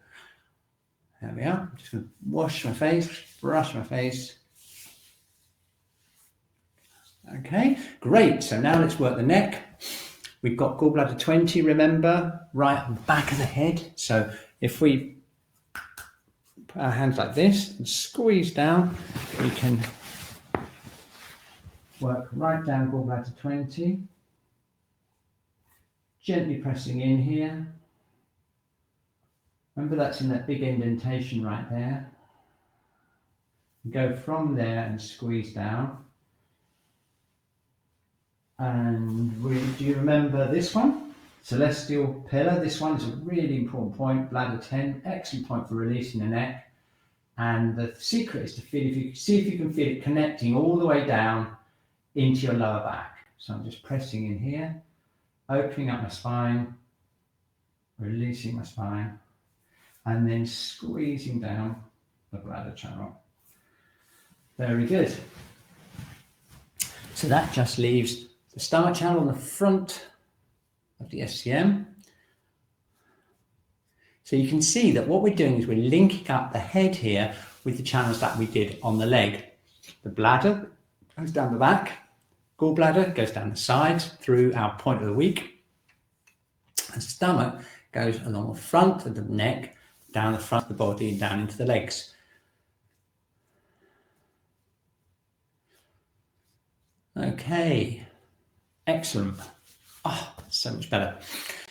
There we are. I'm just going to wash my face, brush my face. Okay, great. So now let's work the neck. We've got gallbladder 20, remember, right on the back of the head. So if we put our hands like this and squeeze down, we can work right down gallbladder 20. Gently pressing in here. Remember that's in that big indentation right there. Go from there and squeeze down. And do you remember this one? Celestial pillar. This one is a really important point. Bladder 10, excellent point for releasing the neck. And the secret is to see if you can feel it connecting all the way down into your lower back. So I'm just pressing in here, opening up my spine, releasing my spine, and then squeezing down the bladder channel. Very good. So that just leaves the stomach channel on the front of the SCM. So you can see that what we're doing is we're linking up the head here with the channels that we did on the leg. The bladder goes down the back, gallbladder goes down the sides through our point of the week, and stomach goes along the front of the neck, down the front of the body and down into the legs. Okay, excellent. Oh, so much better.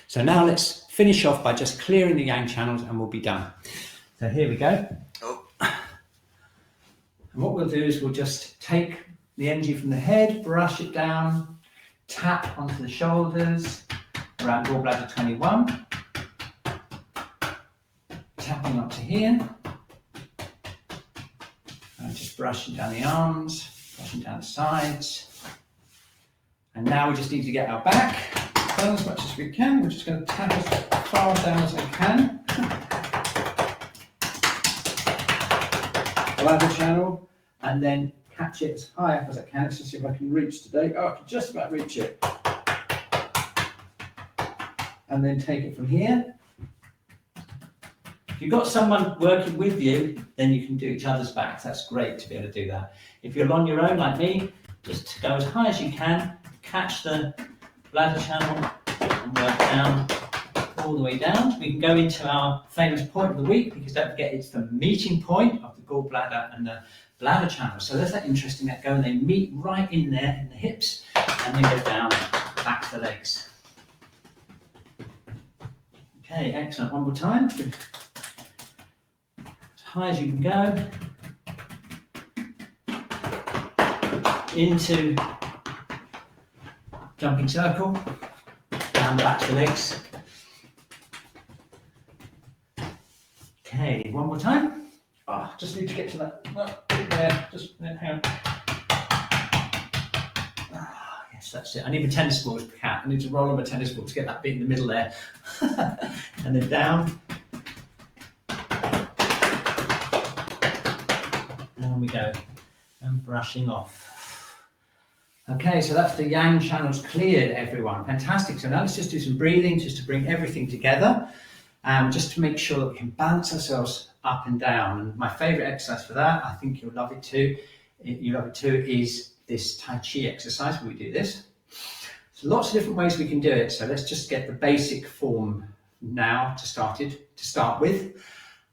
So now let's finish off by just clearing the yang channels and we'll be done. So here we go. And what we'll do is we'll just take the energy from the head, brush it down, tap onto the shoulders around gallbladder 21, tapping up to here, and just brushing down the arms, brushing down the sides. And now we just need to get our back done as much as we can. We're just going to tap as far down as I can. Bladder channel, and then catch it as high up as I can. Let's just see if I can reach today. Oh, I can just about reach it. And then take it from here. If you've got someone working with you, then you can do each other's backs. That's great to be able to do that. If you're on your own like me, just go as high as you can, catch the bladder channel and work down all the way down. We can go into our famous point of the week, because don't forget it's the meeting point of the gallbladder and the bladder channel. So there's that interesting that go and they meet right in there in the hips and then go down back to the legs. Okay, excellent. One more time. As high as you can go. Into jumping circle, down the back to the legs. Okay, one more time. Oh, just need to get to that. Oh, there, just hang on. Oh, yes, that's it. I need my tennis ball, Cat. I need to roll on my tennis ball to get that bit in the middle there. And then down. Down we go. And brushing off. Okay, so that's the yang channels cleared, everyone. Fantastic. So now let's just do some breathing, just to bring everything together, just to make sure that we can balance ourselves up and down. And my favorite exercise for that, I think you'll love it too, is this Tai Chi exercise where we do this. So lots of different ways we can do it. So let's just get the basic form now to start with.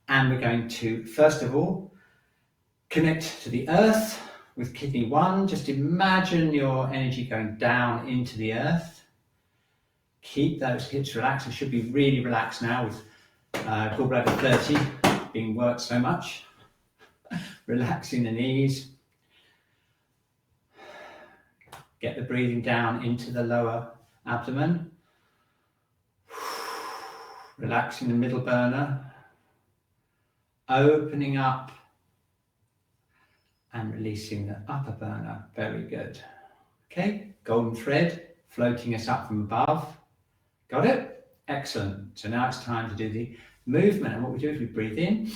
And we're going to, first of all, connect to the earth with kidney 1. Just imagine your energy going down into the earth. Keep those hips relaxed. It should be really relaxed now with gallbladder 30 being worked so much. Relaxing the knees. Get the breathing down into the lower abdomen. Relaxing the middle burner. Opening up and releasing the upper burner. Very good. Okay, golden thread floating us up from above. Got it? Excellent. So now it's time to do the movement. And what we do is we breathe in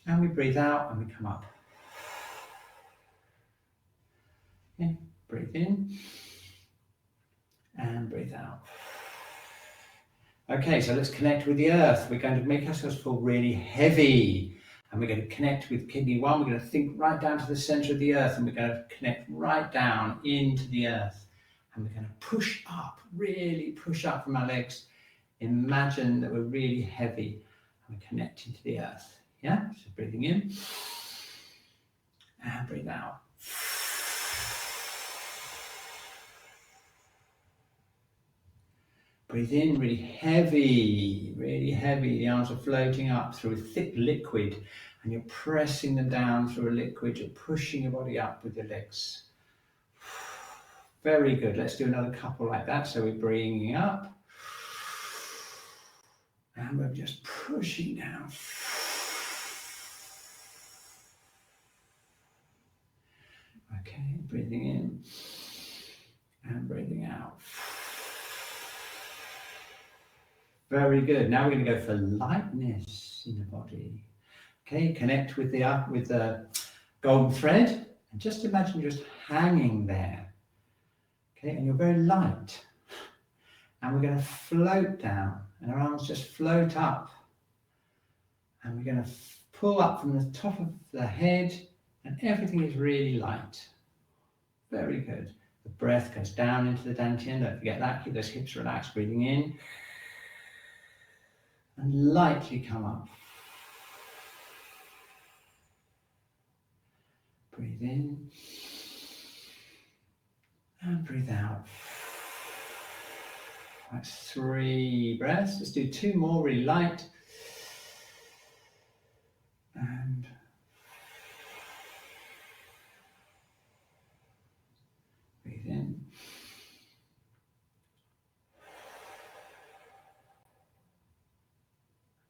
and we breathe out and we come up. Okay, breathe in and breathe out. Okay, so let's connect with the earth. We're going to make ourselves feel really heavy. And we're going to connect with kidney 1. We're going to think right down to the center of the earth, and we're going to connect right down into the earth. And we're going to push up, really push up from our legs. Imagine that we're really heavy and we're connecting to the earth. Yeah, so breathing in and breathe out. Breathe in, really heavy, really heavy. The arms are floating up through a thick liquid and you're pressing them down through a liquid. You're pushing your body up with your legs. Very good. Let's do another couple like that. So we're bringing up and we're just pushing down. Okay, breathing in and breathing out. Very good. Now we're going to go for lightness in the body. Okay, connect with the golden thread and just imagine you're just hanging there. Okay, and you're very light. And we're going to float down and our arms just float up. And we're going to pull up from the top of the head and everything is really light. Very good. The breath goes down into the dantian. Don't forget that. Keep those hips relaxed. Breathing in. And lightly come up. Breathe in and breathe out. That's 3 breaths. Let's do 2 more really light. And breathe in.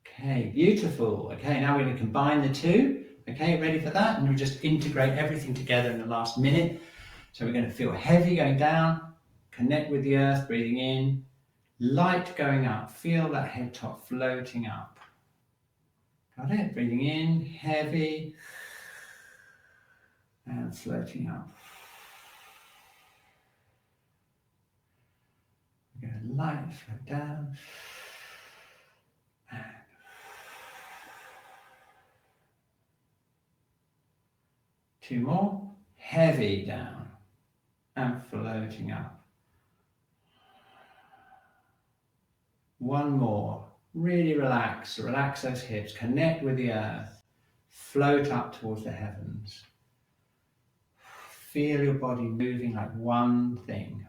Okay, beautiful. Okay, now we're going to combine the 2. Okay, ready for that? And we'll just integrate everything together in the last minute. So we're going to feel heavy going down, connect with the earth, breathing in, light going up, feel that head top floating up. Got it? Breathing in, heavy, and floating up. We're going to light, float down, and 2 more, heavy down and floating up. 1 more, really relax those hips, connect with the earth, float up towards the heavens. Feel your body moving like one thing.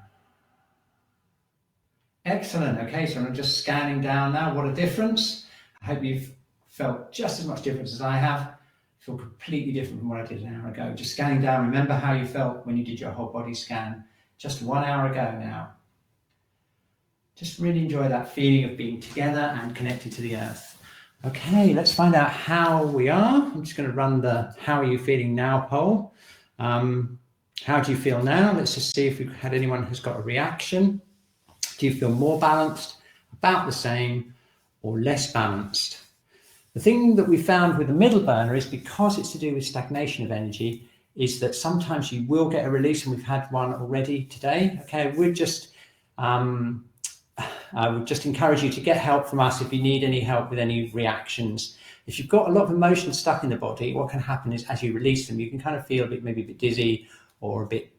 Excellent. Okay, so I'm just scanning down now. What a difference. I hope you've felt just as much difference as I have. Feel completely different from what I did an hour ago. Just scanning down, remember how you felt when you did your whole body scan just 1 hour ago now. Just really enjoy that feeling of being together and connected to the earth. Okay, let's find out how we are. I'm just going to run the how are you feeling now poll. How do you feel now? Let's just see if we've had anyone who's got a reaction. Do you feel more balanced, about the same, or less balanced? The thing that we found with the middle burner is because it's to do with stagnation of energy, is that sometimes you will get a release, and we've had one already today. Okay, I would just encourage you to get help from us if you need any help with any reactions. If you've got a lot of emotion stuck in the body, what can happen is as you release them, you can kind of feel maybe a bit dizzy, or a bit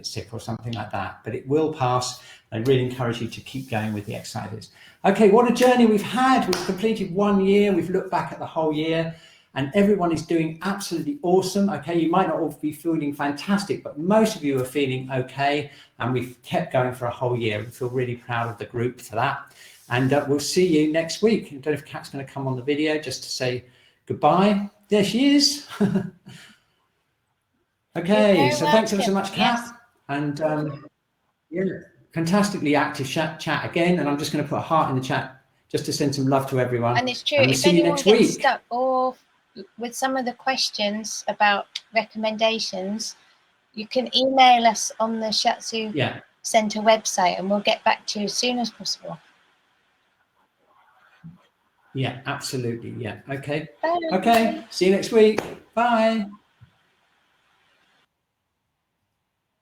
sick or something like that, but it will pass. I really encourage you to keep going with the exercises. Okay, what a journey we've had. We've completed 1 year. We've looked back at the whole year, and everyone is doing absolutely awesome. Okay, you might not all be feeling fantastic, but most of you are feeling okay, and we've kept going for a whole year. We feel really proud of the group for that. And we'll see you next week. I don't know if Kat's going to come on the video just to say goodbye. There she is. Okay, so thanks ever so much, Kat. Yes. And yeah, fantastically active chat again. And I'm just going to put a heart in the chat just to send some love to everyone. And it's true, and we'll if anyone gets week. stuck or with some of the questions about recommendations, you can email us on the Shiatsu Center website and we'll get back to you as soon as possible. Yeah, absolutely. Yeah. Okay. Bye. Okay. See you next week. Bye.